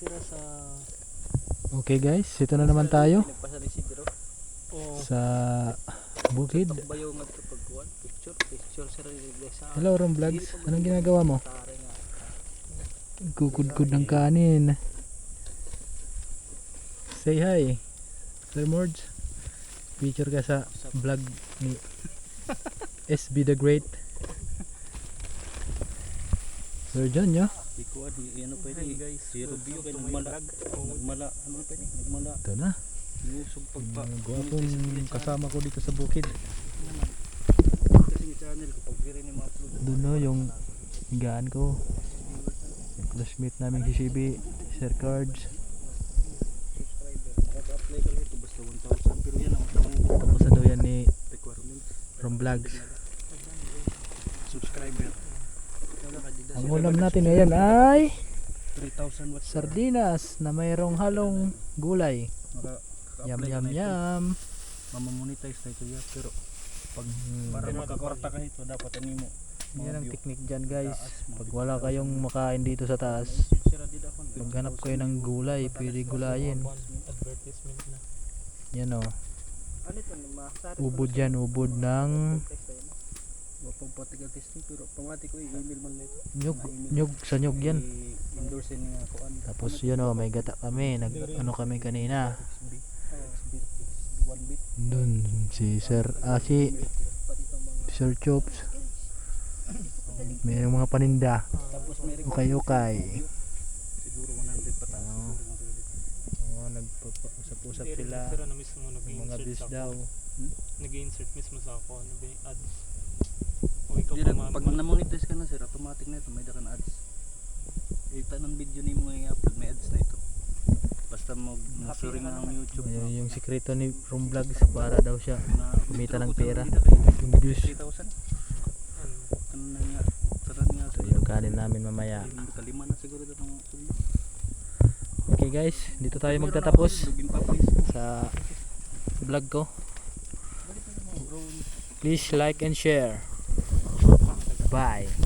sila sa Okay guys, ito na naman tayo Nagpasa ni si Biro. sa bukid. Pagbayo nga ito pagkuhan. Picture sila ni sa. Hello Rom Vlogs, anong ginagawa mo? Tare nga. Kukudkud ng kanin. Say hi Sir Morge. Feature ka sa vlog ni SB the Great. Sir John nyo? Ikuha di ano pa ini guys. Zero view kay nagmala. Nagmala ano pa ini? Nagmala. Ito na. Yusog pagpa. Guwapong kasama ko dito sa bukid. Kasi yung channel ko pag diri ni ma-upload. Doon no, yung higaan ko. Yung classmate namin si CB, Sir Cards. Subscriber. Nakaka-apply ka lang ito basta 1,000 pero yan ang tamang Tapos na daw yan ni requirement. Rom Vlogs. Subscriber. Ang ulam natin ngayon ay 3,000 watts. sardinas na mayroong halong gulay. Yum yum yum. Mamamonetize tayo ito ya pero pag para makakwarta ka ito dapat ani mo. Yan ang technique dyan guys. Pag wala kayong makain dito sa taas, maghanap kayo ng gulay, pwede gulayin. advertisement na. Yan o, Ano ito ubod yan, ubod ng wapang patigal testing pero pamati ko i-email man lang ito. nyug sa nyug yan. I-endorse ni nga kuan. Tapos yun o, may gata kami, nag ano kami kanina. One bit. Dun si Sir Asi, Sir Chops. May mga paninda. Tapos may Ukay-ukay. siguro 100 pataas. Oo, nagpapusap-usap sila. Pero na mismo Mga nag-insert views sa daw. nag-insert mismo sa ako. Ads. O ikaw Di pa na, pag na-monetize ka na sir, automatic na ito, may dakan ads. Ita ng video ni mo nga i-upload, may ads na ito. Basta mag-suring na ang YouTube. Ayun, yung sikreto ni Rom Vlogs para daw siya kumita ng pera. Yung Yung views. 3,000. Ano na nga, taran nga. So yung kanin namin mamaya. Kalima na siguro ito ng suyo. Okay guys, dito tayo magtatapos sa vlog ko. Please like and share. Bye.